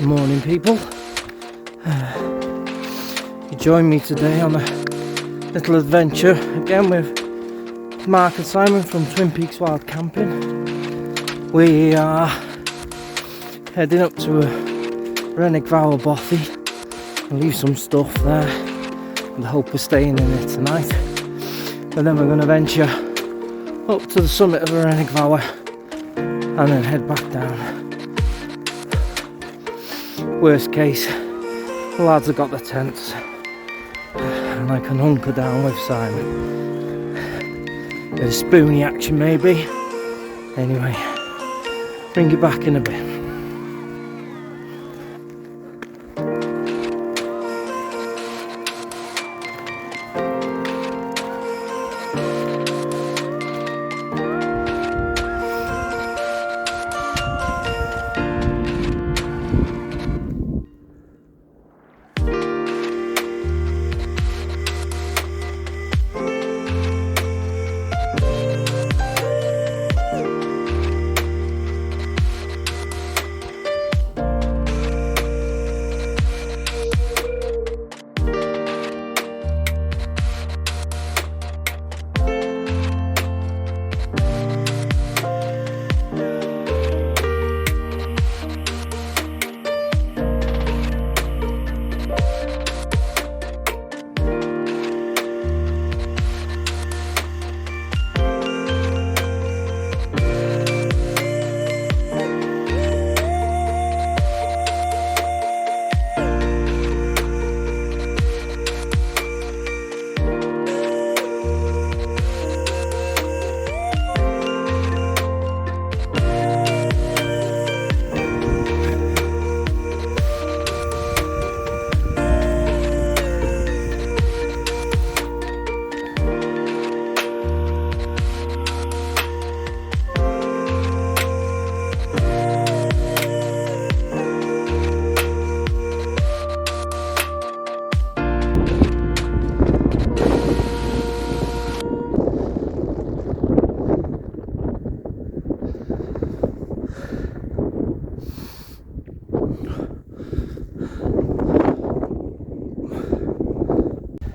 Morning, people. You join me today on a little adventure again with Mark and Simon from Twin Peaks Wild Camping. We are heading up to Arenig, Fawr, Bothy. I'll leave some stuff there with the hope of staying in it tonight. But then we're going to venture up to the summit of Arenig, Fawr and then head back down. Worst case, the lads have got the tents and I can hunker down with Simon. Bit of spoony action maybe. Anyway, bring you back in a bit.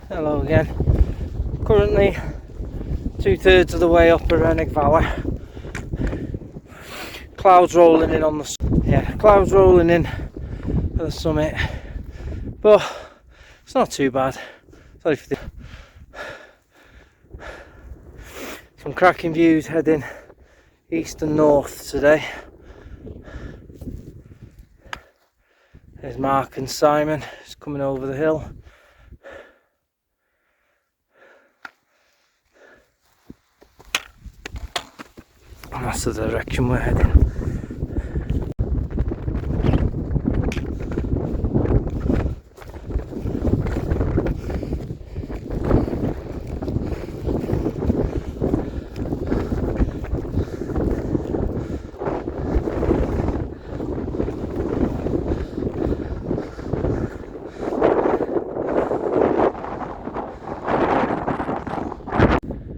Hello again. Currently 2/3 of the way up Arenig, Fawr. Clouds rolling in on the clouds rolling in at the summit, but it's not too bad. Sorry for some cracking views heading east and north today. There's Mark and Simon just coming over the hill. And that's the direction we're heading.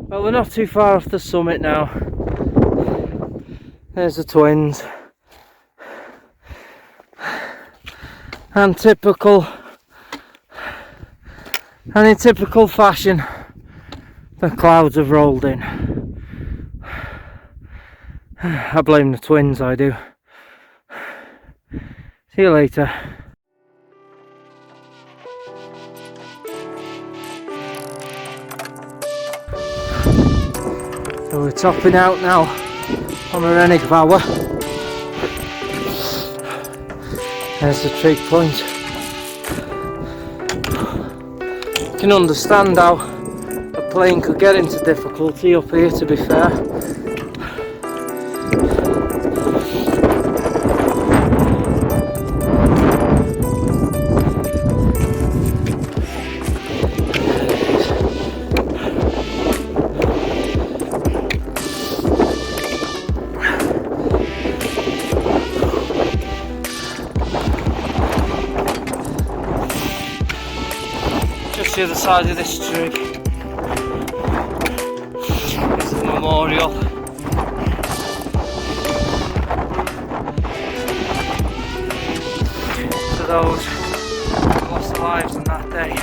Well, we're not too far off the summit now. There's the twins, and in typical fashion, the clouds have rolled in. I blame the twins, I do. See you later. So we're topping out now on Arenig, Fawr. There's the trig point. You can understand how a plane could get into difficulty up here, to be fair. Just the other side of this trig is the memorial. those lost their lives on that day.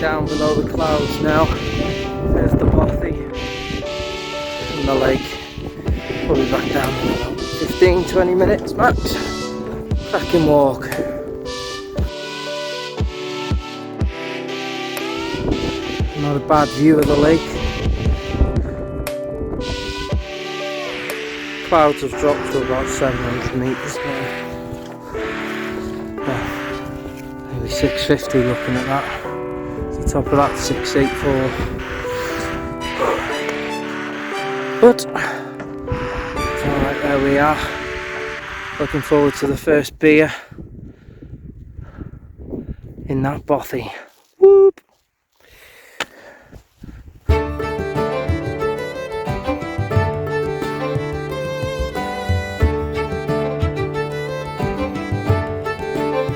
Down below the clouds now. There's the Bothy and the lake. Probably back down in about 15-20 minutes max. Cracking walk. Not a bad view of the lake. Clouds have dropped to about 700 metres now. Oh, maybe 650 looking at that. Top of that 684, but it's alright, there we are. Looking forward to the first beer in that Bothy. Whoop!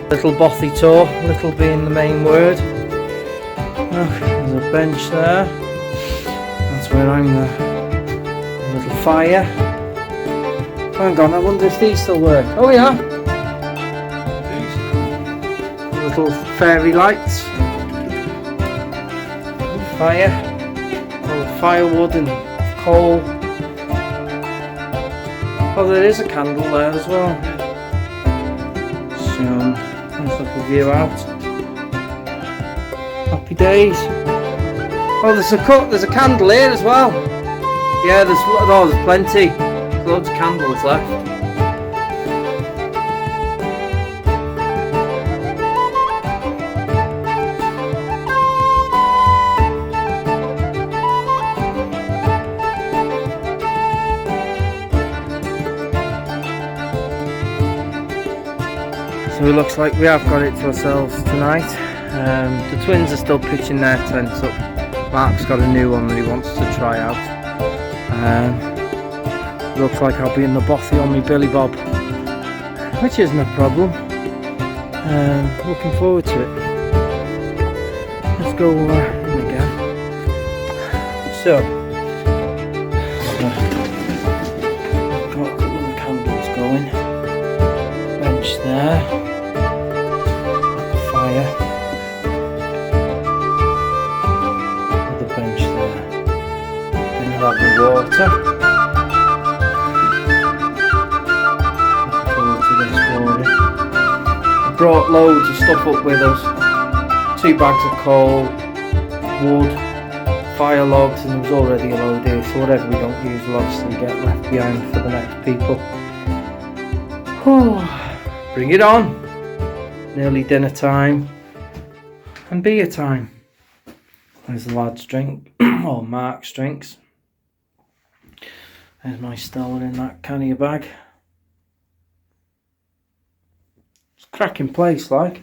Little Bothy tour, little being the main word. There's a bench there. That's where I'm the little fire. Hang on, I wonder if these still work. Oh yeah. Little fairy lights. Fire. Oh, firewood and coal. Oh, there is a candle there as well. So, nice little view out. Happy days. Oh, there's a candle here as well. Yeah, there's plenty. There's loads of candles left. So it looks like we have got it to ourselves tonight. The twins are still pitching their tents up. Mark's got a new one that he wants to try out. Looks like I'll be in the Bothy on my Billy Bob, which isn't a problem. Looking forward to it. Let's go in again. So, I've got a couple of the candles going. Bench there. Fire. Bench there. Then I'll have the water. Looking forward to this morning. I brought loads of stuff up with us. 2 bags of coal, wood, fire logs, and there was already a load here, so whatever we don't use will obviously get left behind for the next people. Bring it on! Nearly dinner time and beer time. There's the lad's drink, or Mark's drinks. There's my Stella in that carrier bag. It's a cracking place, like.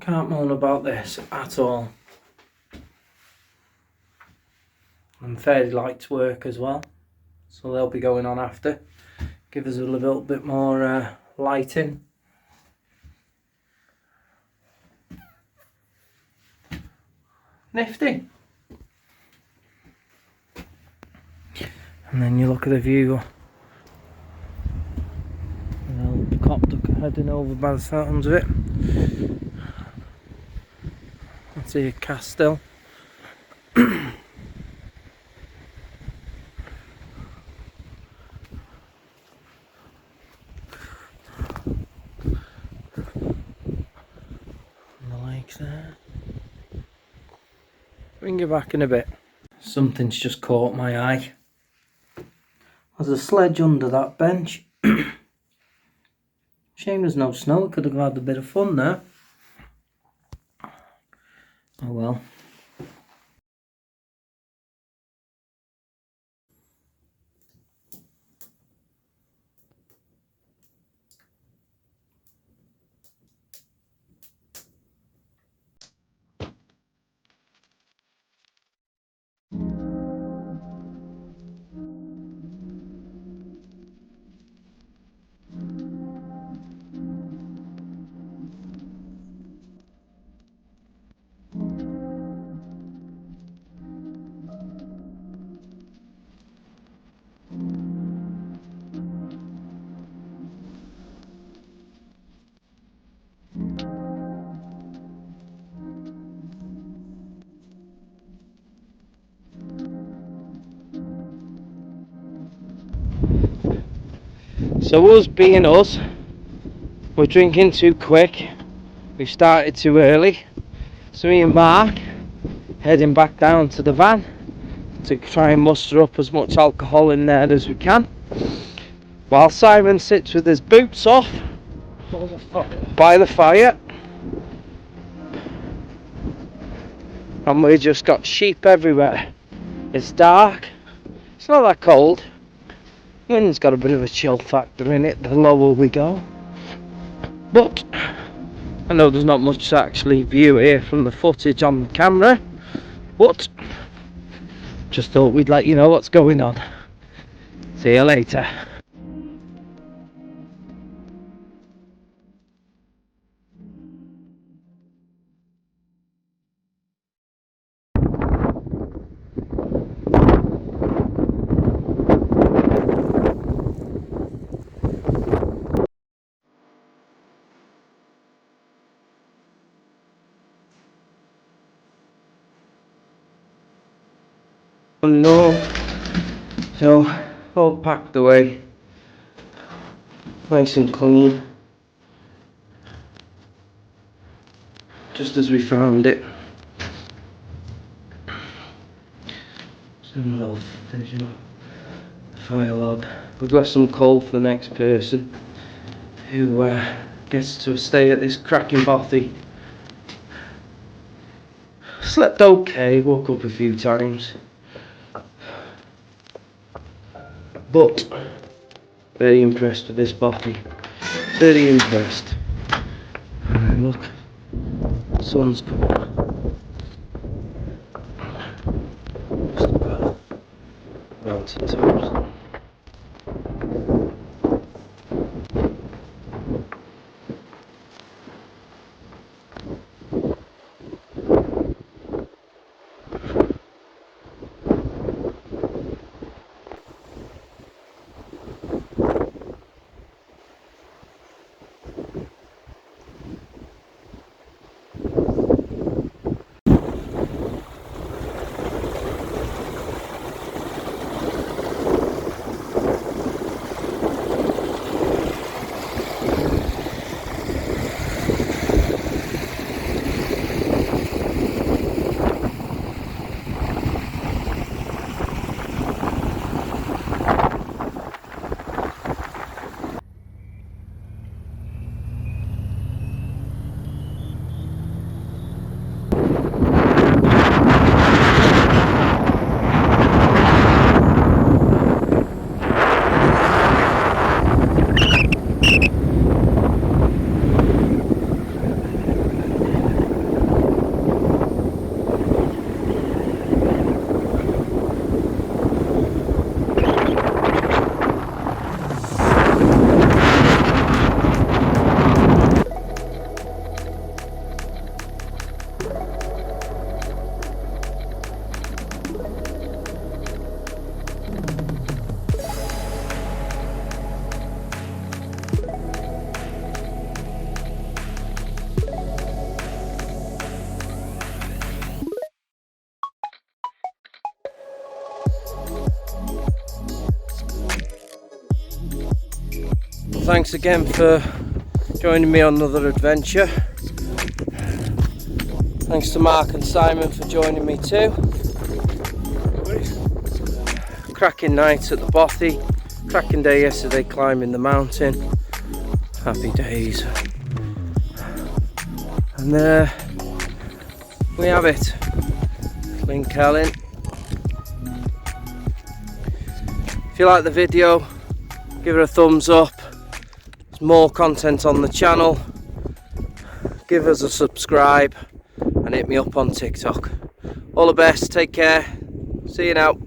Can't moan about this at all. And fairly light to work as well, so they'll be going on after. Give us a little bit more lighting. Nifty. And then you look at the view. An old copter heading over by the sounds of it. I see a castle. There. Bring it back in a bit. Something's just caught my eye. There's a sledge under that bench. Shame there's no snow. Could have had a bit of fun there. Oh well. So us being us, we're drinking too quick. We started too early. So me and Mark heading back down to the van to try and muster up as much alcohol in there as we can, while Simon sits with his boots off by the fire, and we just got sheep everywhere. It's dark, it's not that cold, wind's got a bit of a chill factor in it the lower we go, but I know there's not much to actually view here from the footage on the camera, but just thought we'd let you know what's going on. See you later. No, so all packed away, nice and clean, just as we found it. Some little fire log. We've got some coal for the next person who gets to stay at this cracking Bothy. Slept okay, woke up a few times, but very impressed with this Bothy. Very impressed. Look, sun's coming. Just about round to the toes. Thanks again for joining me on another adventure. Thanks to Mark and Simon for joining me too. Cracking night at the Bothy. Cracking day yesterday climbing the mountain. Happy days. And there we have it. Link Ellen. If you like the video, give it a thumbs up. There's more content on the channel. Give us a subscribe and hit me up on TikTok. All the best, take care. See you now.